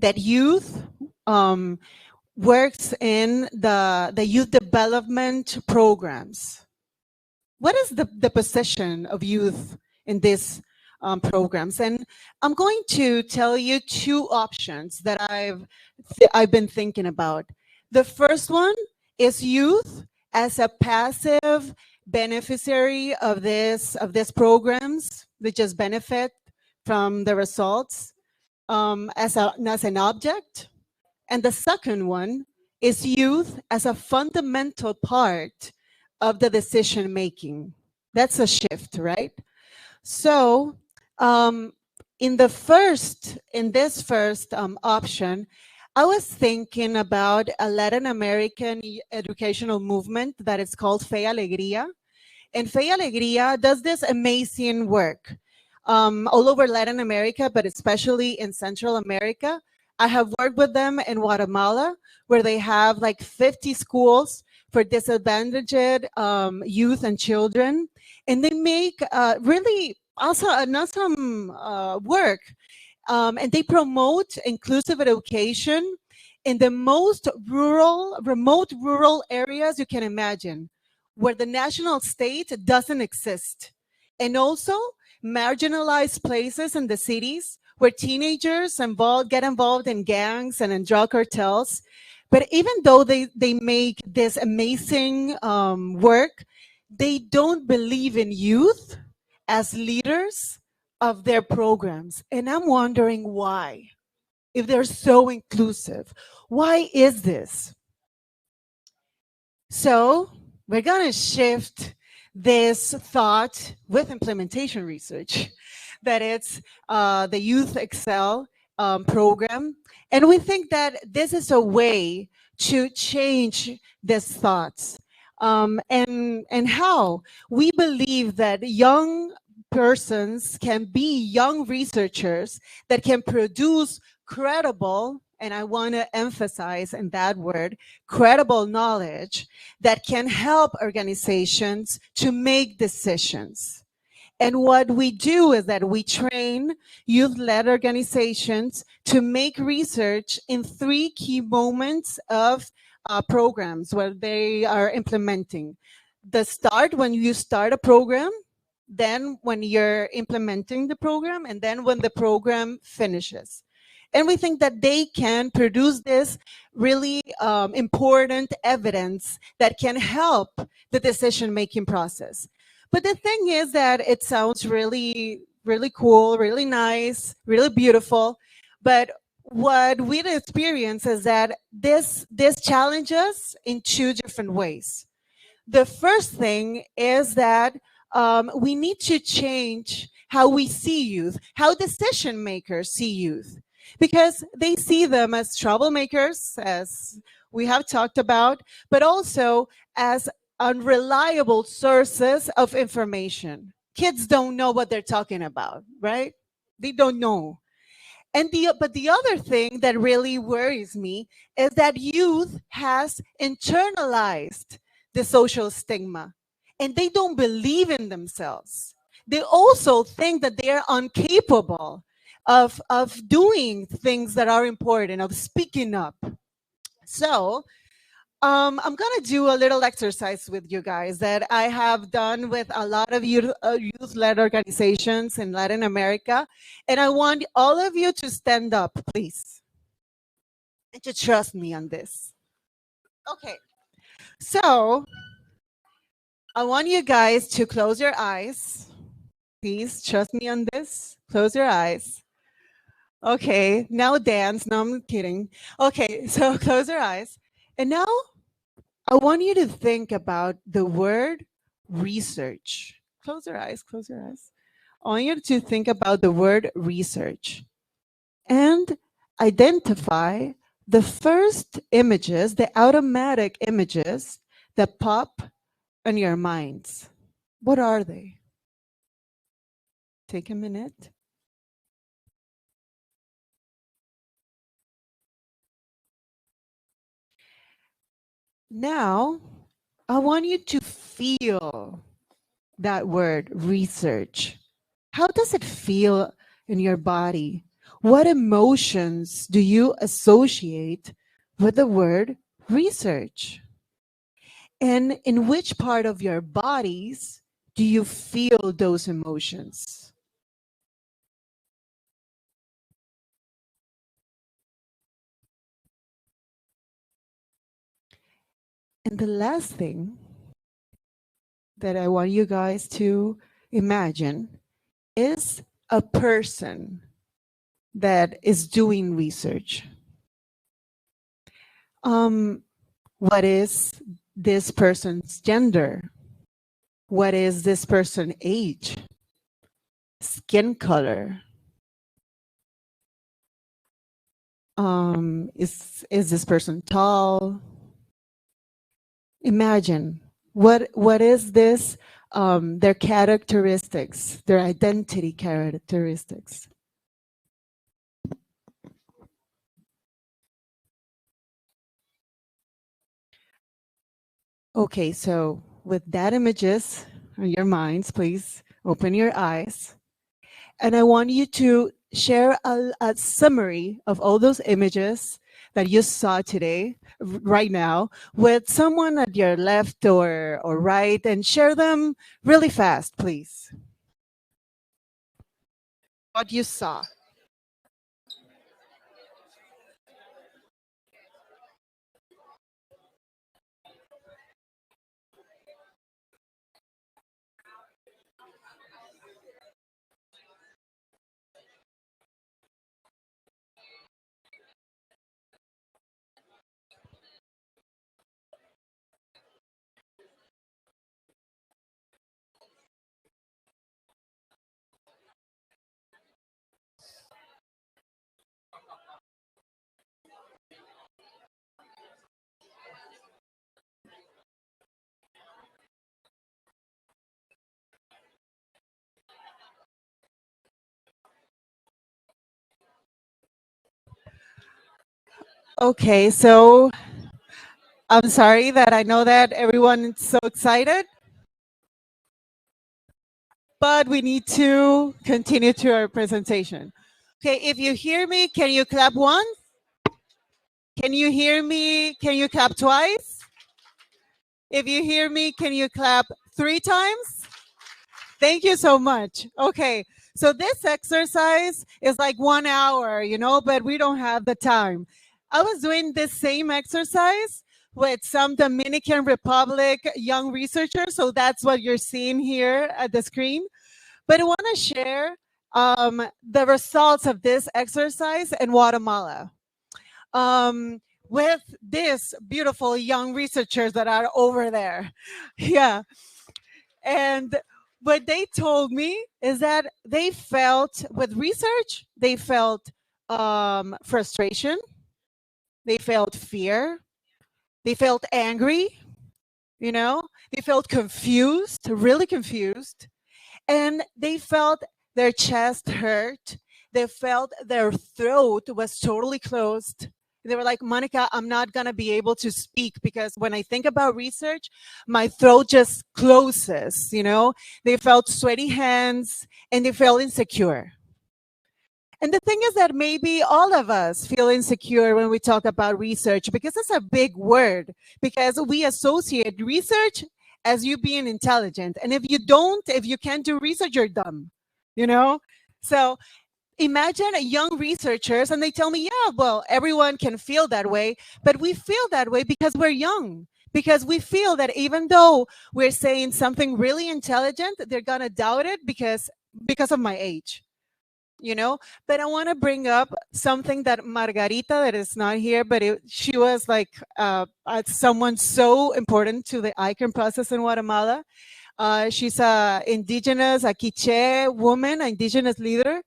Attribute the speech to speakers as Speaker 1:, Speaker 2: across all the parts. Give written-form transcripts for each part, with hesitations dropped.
Speaker 1: that youth works in the youth development programs. What is the position of youth in these programs? And I'm going to tell you two options that I've been thinking about. The first one is youth as a passive beneficiary of this programs. They just benefit from the results as an object. And the second one is youth as a fundamental part of the decision making. That's a shift, right? So in this first option, I was thinking about a Latin American educational movement that is called Fe Alegría. And Fe Alegría does this amazing work all over Latin America, but especially in Central America. I have worked with them in Guatemala, where they have like 50 schools for disadvantaged youth and children. And they make really awesome work. And they promote inclusive education in the most remote rural areas you can imagine, where the national state doesn't exist. And also marginalized places in the cities where teenagers get involved in gangs and in drug cartels. But even though they make this amazing work, they don't believe in youth as leaders of their programs. And I'm wondering why, if they're so inclusive. Why is this? So we're going to shift this thought with implementation research, that it's the Youth Excel program. And we think that this is a way to change these thoughts. And how? We believe that young persons can be young researchers that can produce credible, and I want to emphasize in that word, credible knowledge that can help organizations to make decisions. And what we do is that we train youth-led organizations to make research in 3 key moments of programs where they are implementing. The start, when you start a program, then when you're implementing the program, and then when the program finishes. And we think that they can produce this really important evidence that can help the decision-making process. But the thing is that it sounds really, really cool, really nice, really beautiful. But what we experience is that this challenges in 2 different ways. The first thing is that we need to change how we see youth, how decision makers see youth, because they see them as troublemakers, as we have talked about, but also as unreliable sources of information. Kids don't know what they're talking about, right? They don't know. But the other thing that really worries me is that youth has internalized the social stigma, and they don't believe in themselves. They also think that they are incapable of doing things that are important, of speaking up. So I'm gonna do a little exercise with you guys that I have done with a lot of youth-led organizations in Latin America. And I want all of you to stand up, please, and to trust me on this. Okay, so I want you guys to close your eyes. Please trust me on this. Close your eyes. Okay, now dance. No, I'm kidding. Okay, so close your eyes. And now I want you to think about the word research. Close your eyes, close your eyes. I want you to think about the word research and identify the first images, the automatic images that pop in your minds. What are they? Take a minute. Now, I want you to feel that word research. How does it feel in your body? what emotions do you associate with the word research? And in which part of your bodies do you feel those emotions? And the last thing that I want you guys to imagine is a person that is doing research. What is this person's gender? What is this person's age? Skin color? Is this person tall? Imagine what is this? Their characteristics, their identity characteristics. Okay, so with that images on your minds, please open your eyes. And I want you to share a summary of all those images that you saw today, right now, with someone at your left or right, and share them really fast, please. What you saw. Okay, so I'm sorry that I know that everyone is so excited, but we need to continue to our presentation. Okay, if you hear me, can you clap once? Can you hear me? Can you clap twice? If you hear me, can you clap 3 times? Thank you so much. Okay, so this exercise is like 1 hour, but we don't have the time. I was doing this same exercise with some Dominican Republic young researchers, so that's what you're seeing here at the screen. But I want to share the results of this exercise in Guatemala with these beautiful young researchers that are over there. Yeah. And what they told me is that they felt with research, they felt frustration, they felt fear, they felt angry, they felt confused, really confused, and they felt their chest hurt. They felt their throat was totally closed. They were like, Monica, I'm not going to be able to speak because when I think about research, my throat just closes, They felt sweaty hands and they felt insecure. And the thing is that maybe all of us feel insecure when we talk about research because it's a big word, because we associate research as you being intelligent. And if you can't do research, you're dumb, So imagine young researchers and they tell me, yeah, well, everyone can feel that way, but we feel that way because we're young. Because we feel that even though we're saying something really intelligent, they're going to doubt it because of my age. But I want to bring up something that Margarita, that is not here, but she was like someone so important to the ICANN process in Guatemala. She's a Quiche woman, an indigenous leader.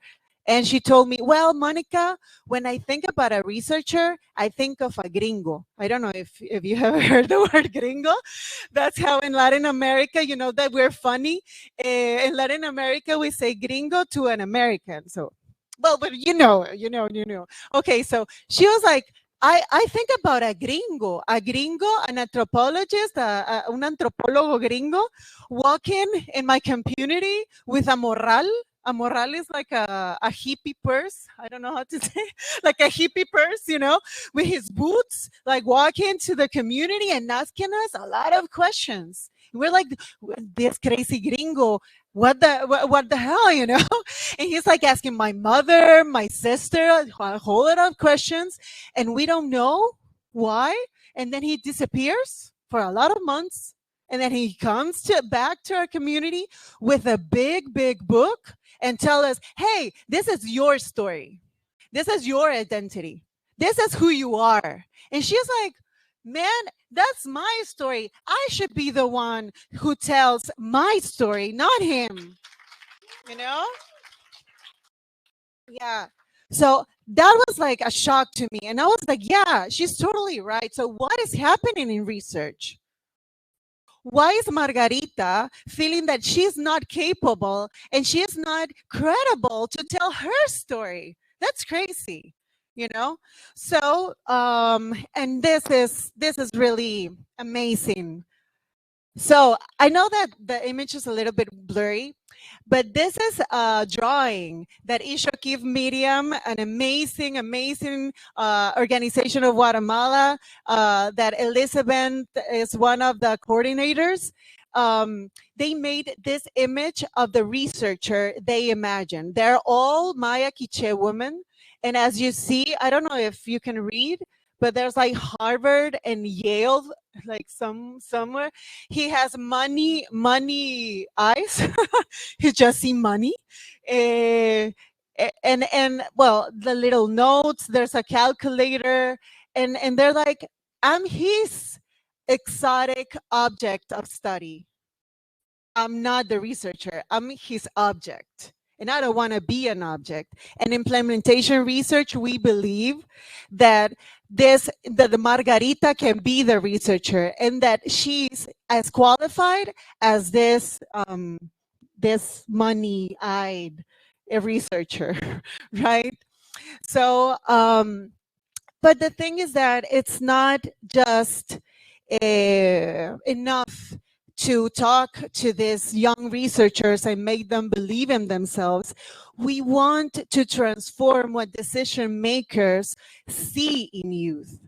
Speaker 1: And she told me, well, Monica, when I think about a researcher, I think of a gringo. I don't know if you have heard the word gringo. That's how in Latin America, that we're funny. In Latin America, we say gringo to an American. So, well, but you know. Okay, so she was like, I think about a gringo, an anthropologist, un antropólogo gringo, walking in my community with a morral, A morral is like a hippie purse. I don't know how to say, like a hippie purse, with his boots, like walking to the community and asking us a lot of questions. We're like, this crazy gringo, what the hell, And he's like asking my mother, my sister, a whole lot of questions, and we don't know why. And then he disappears for a lot of months, and then he comes back to our community with a big book and tell us, hey, this is your story. This is your identity. This is who you are. And she's like, man, that's my story. I should be the one who tells my story, not him. You know? Yeah. So that was like a shock to me. And I was like, yeah, she's totally right. So what is happening in research? Why is Margarita feeling that she's not capable and she's not credible to tell her story? That's crazy, So, and this is really amazing. So I know that the image is a little bit blurry, but this is a drawing that Ishokiv Medium, an amazing organization of Guatemala, that Elizabeth is one of the coordinators. They made this image of the researcher they imagined. They're all Maya Quiche women. And as you see, I don't know if you can read, but there's like Harvard and Yale, like somewhere. He has money eyes. He just see money. Uh, and well, the little notes, there's a calculator, and they're like, I'm his exotic object of study. I'm not the researcher, I'm his object. And I don't want to be an object. And implementation research, we believe that that the Margarita can be the researcher and that she's as qualified as this money-eyed researcher, right? So, but the thing is that it's not just enough to talk to these young researchers and make them believe in themselves. We want to transform what decision makers see in youth.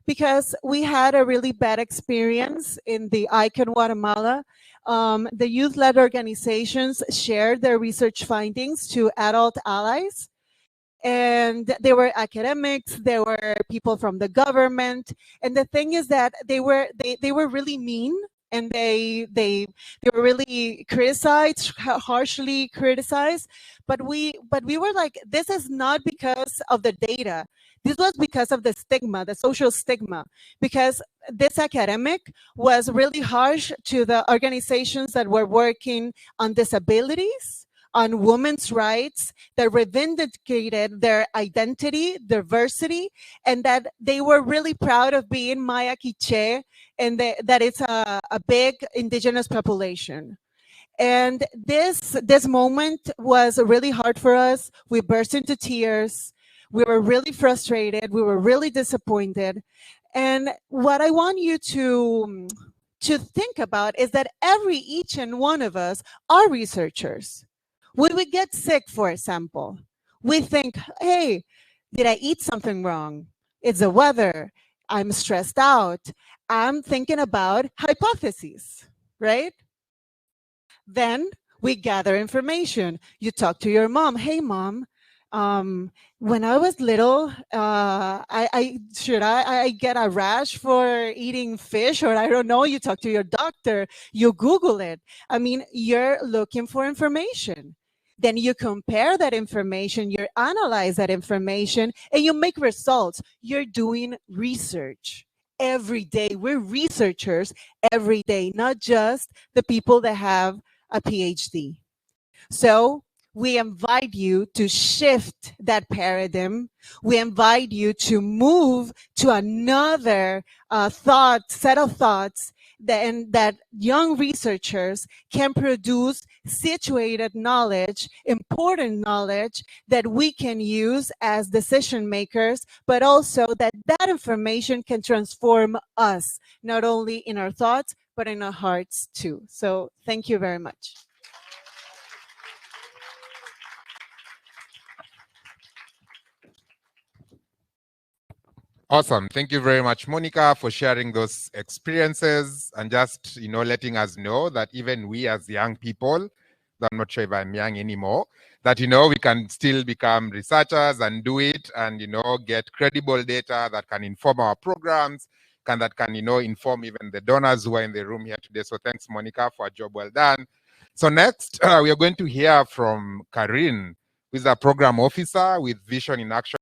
Speaker 1: Because we had a really bad experience in the ICANN Guatemala. The youth-led organizations shared their research findings to adult allies, and they were academics, they were people from the government, and the thing is that they were really mean, and they were really criticized, harshly criticized. But we were like, this is not because of the data. This was because of the stigma, the social stigma, because this academic was really harsh to the organizations that were working on disabilities, on women's rights, that reivindicated their identity, diversity, and that they were really proud of being Maya Quiche, and that it's a big indigenous population. And this moment was really hard for us. We burst into tears. We were really frustrated. We were really disappointed. And what I want you to think about is that each and one of us are researchers. When we get sick, for example, we think, hey, did I eat something wrong? It's the weather. I'm stressed out. I'm thinking about hypotheses, right? Then we gather information. You talk to your mom. Hey, mom, when I was little, I get a rash for eating fish, or I don't know. You talk to your doctor. You Google it. I mean, you're looking for information. Then you compare that information, you analyze that information, and you make results. You're doing research every day. We're researchers every day, not just the people that have a PhD. So we invite you to shift that paradigm. We invite you to move to another set of thoughts that young researchers can produce situated knowledge, important knowledge that we can use as decision makers, but also that information can transform us, not only in our thoughts, but in our hearts too. So thank you very much.
Speaker 2: Awesome. Thank you very much, Monica, for sharing those experiences and just, letting us know that even we as young people, I'm not sure if I'm young anymore, that, we can still become researchers and do it and, get credible data that can inform our programs, that can, inform even the donors who are in the room here today. So thanks, Monica, for a job well done. So next, we are going to hear from Karin, who is a program officer with Vision in Action